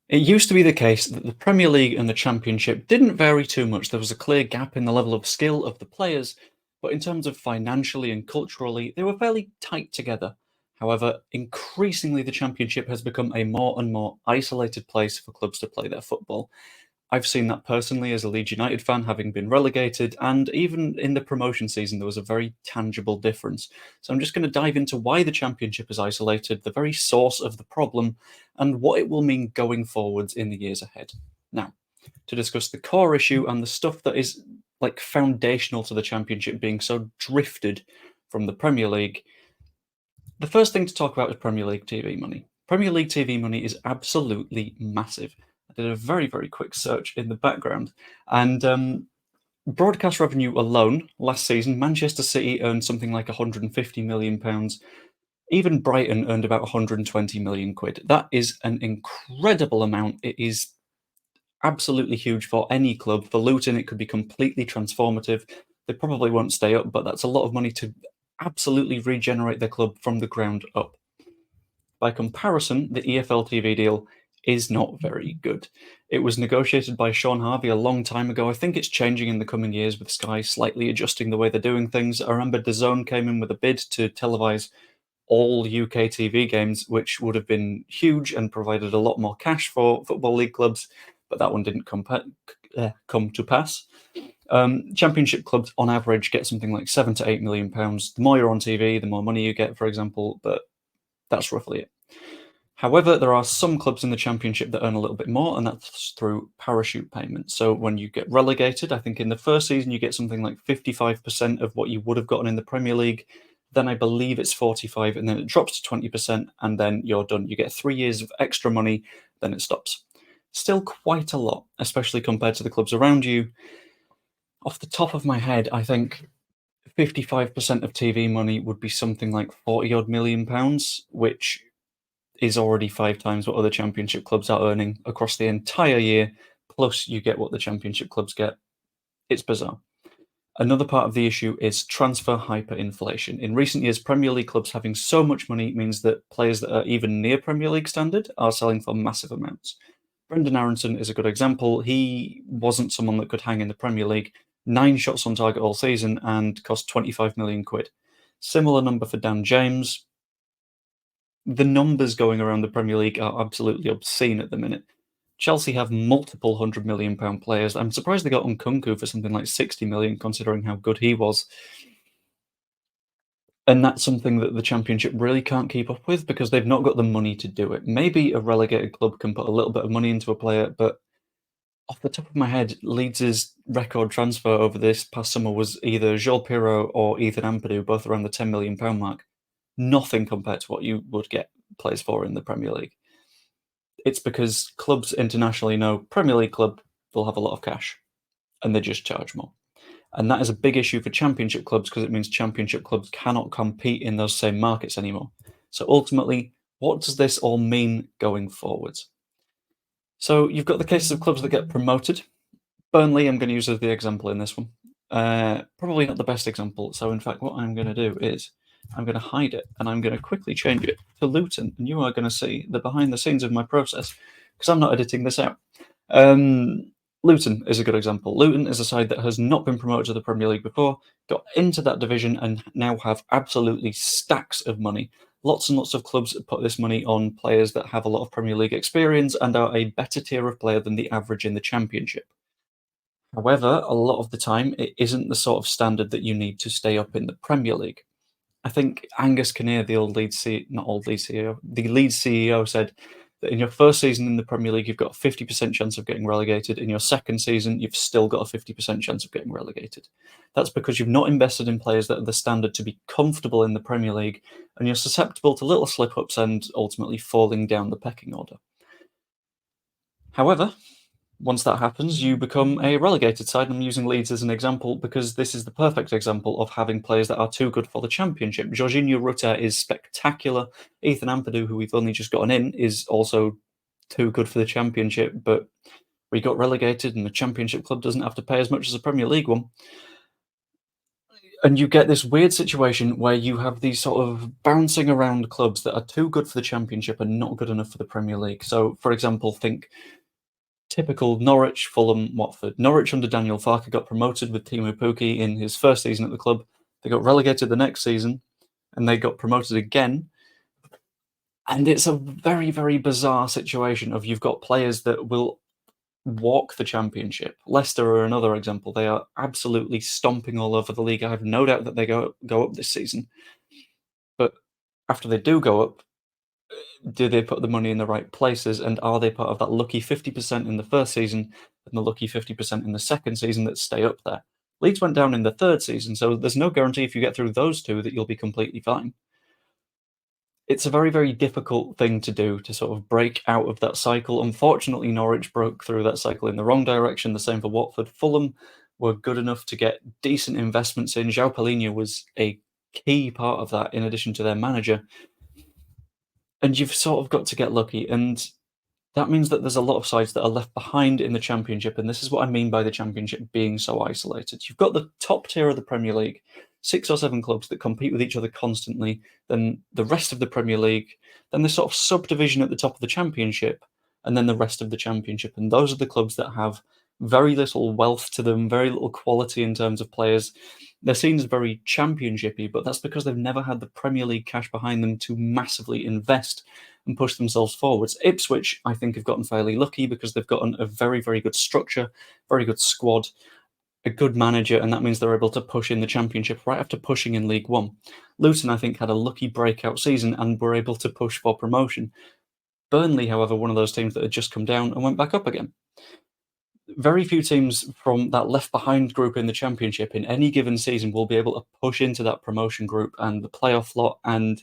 It used to be the case that the Premier League and the Championship didn't vary too much. There was a clear gap in the level of skill of the players, but in terms of financially and culturally, they were fairly tight together. However, increasingly the Championship has become a more and more isolated place for clubs to play their football. I've seen that personally as a Leeds United fan, having been relegated, and even in the promotion season, there was a very tangible difference. So I'm just going to dive into why the Championship is isolated, the very source of the problem, and what it will mean going forwards in the years ahead. Now, to discuss the core issue and the stuff that is like foundational to the Championship being so drifted from the Premier League, the first thing to talk about is Premier League TV money. Premier League TV money is absolutely massive. I did a very, very quick search in the background, and broadcast revenue alone last season, Manchester City earned something like £150 million. Even Brighton earned about 120 million quid. That is an incredible amount. It is absolutely huge for any club. For Luton, it could be completely transformative. They probably won't stay up, but that's a lot of money to absolutely regenerate their club from the ground up. By comparison, the EFL TV deal is not very good. It was negotiated by Sean Harvey a long time ago. I think it's changing in the coming years with Sky slightly adjusting the way they're doing things. I remember DAZN came in with a bid to televise all UK TV games, which would have been huge and provided a lot more cash for Football League clubs, but that one didn't come to pass. Championship clubs on average get something like £7 to £8 million. The more you're on TV, the more money you get, for example, but that's roughly it. However, there are some clubs in the Championship that earn a little bit more, and that's through parachute payments. So when you get relegated, I think in the first season you get something like 55% of what you would have gotten in the Premier League. Then I believe it's 45, and then it drops to 20%, and then you're done. You get 3 years of extra money, then it stops. Still quite a lot, especially compared to the clubs around you. Off the top of my head, I think 55% of TV money would be something like 40 odd million pounds, which is already 5 times what other Championship clubs are earning across the entire year, plus you get what the Championship clubs get. It's bizarre. Another part of the issue is transfer hyperinflation. In recent years, Premier League clubs having so much money means that players that are even near Premier League standard are selling for massive amounts. Brendan Aronson is a good example. He wasn't someone that could hang in the Premier League. 9 shots on target all season and cost 25 million quid. Similar number for Dan James. The numbers going around the Premier League are absolutely obscene at the minute. Chelsea have multiple £100 million players. I'm surprised they got Nkunku for something like 60 million, considering how good he was. And that's something that the Championship really can't keep up with because they've not got the money to do it. Maybe a relegated club can put a little bit of money into a player, but off the top of my head, Leeds' record transfer over this past summer was either Joel Pirro or Ethan Ampadu, both around the £10 million mark. Nothing compared to what you would get players for in the Premier League. It's because clubs internationally know Premier League club will have a lot of cash, and they just charge more. And that is a big issue for Championship clubs because it means Championship clubs cannot compete in those same markets anymore. So ultimately, what does this all mean going forwards? So you've got the cases of clubs that get promoted. Burnley, I'm going to use as the example in this one. Probably not the best example. So in fact, what I'm going to do is I'm going to hide it and I'm going to quickly change it to Luton. And you are going to see the behind the scenes of my process because I'm not editing this out. Luton is a good example. Luton is a side that has not been promoted to the Premier League before, got into that division and now have absolutely stacks of money. Lots and lots of clubs put this money on players that have a lot of Premier League experience and are a better tier of player than the average in the Championship. However, a lot of the time, it isn't the sort of standard that you need to stay up in the Premier League. I think Angus Kinnear, the Leeds CEO, said that in your first season in the Premier League, you've got a 50% chance of getting relegated. In your second season, you've still got a 50% chance of getting relegated. That's because you've not invested in players that are the standard to be comfortable in the Premier League, and you're susceptible to little slip-ups and ultimately falling down the pecking order. However, once that happens, you become a relegated side. I'm using Leeds as an example because this is the perfect example of having players that are too good for the Championship. Jorginho Rutter is spectacular. Ethan Ampadu, who we've only just gotten in, is also too good for the Championship, but we got relegated and the Championship club doesn't have to pay as much as a Premier League one. And you get this weird situation where you have these sort of bouncing around clubs that are too good for the Championship and not good enough for the Premier League. So, for example, think typical Norwich, Fulham, Watford. Norwich under Daniel Farke got promoted with Timo Pukki in his first season at the club. They got relegated the next season, and they got promoted again. And it's a very, very bizarre situation of you've got players that will walk the Championship. Leicester are another example. They are absolutely stomping all over the league. I have no doubt that they go up this season. But after they do go up, do they put the money in the right places? And are they part of that lucky 50% in the first season and the lucky 50% in the second season that stay up there? Leeds went down in the third season, so there's no guarantee if you get through those two that you'll be completely fine. It's a very, very difficult thing to do, to sort of break out of that cycle. Unfortunately, Norwich broke through that cycle in the wrong direction. The same for Watford. Fulham were good enough to get decent investments in. João Palhinha was a key part of that, in addition to their manager. And you've sort of got to get lucky. And that means that there's a lot of sides that are left behind in the Championship, and this is what I mean by the Championship being so isolated. You've got the top tier of the Premier League, 6 or 7 clubs that compete with each other constantly, then the rest of the Premier League, then the sort of subdivision at the top of the Championship, and then the rest of the Championship. And those are the clubs that have very little wealth to them, very little quality in terms of players. They're seen as very championshipy, but that's because they've never had the Premier League cash behind them to massively invest and push themselves forwards. Ipswich, I think, have gotten fairly lucky because they've gotten a very, very good structure, very good squad, a good manager, and that means they're able to push in the Championship right after pushing in League One. Luton, I think, had a lucky breakout season and were able to push for promotion. Burnley, however, one of those teams that had just come down and went back up again. Very few teams from that left-behind group in the Championship in any given season will be able to push into that promotion group and the playoff lot, and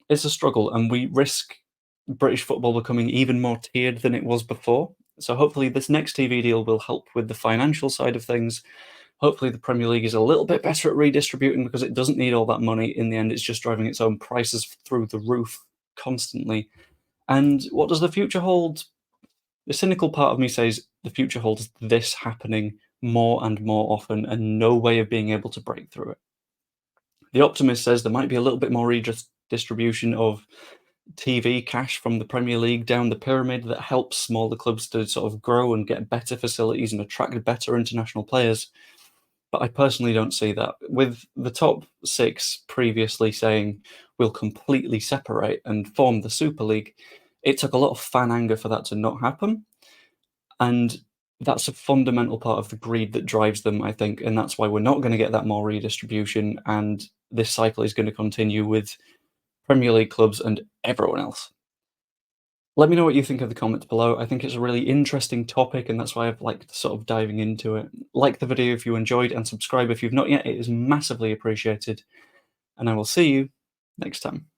it's a struggle, and we risk British football becoming even more tiered than it was before. So hopefully this next TV deal will help with the financial side of things. Hopefully the Premier League is a little bit better at redistributing because it doesn't need all that money. In the end, it's just driving its own prices through the roof constantly. And what does the future hold? The cynical part of me says the future holds this happening more and more often and no way of being able to break through it. The optimist says there might be a little bit more redistribution of TV cash from the Premier League down the pyramid that helps smaller clubs to sort of grow and get better facilities and attract better international players. But I personally don't see that. With the top 6 previously saying we'll completely separate and form the Super League, it took a lot of fan anger for that to not happen. And that's a fundamental part of the greed that drives them, I think. And that's why we're not going to get that more redistribution. And this cycle is going to continue with Premier League clubs and everyone else. Let me know what you think in the comments below. I think it's a really interesting topic, and that's why I've liked sort of diving into it. Like the video if you enjoyed, and subscribe if you've not yet. It is massively appreciated. And I will see you next time.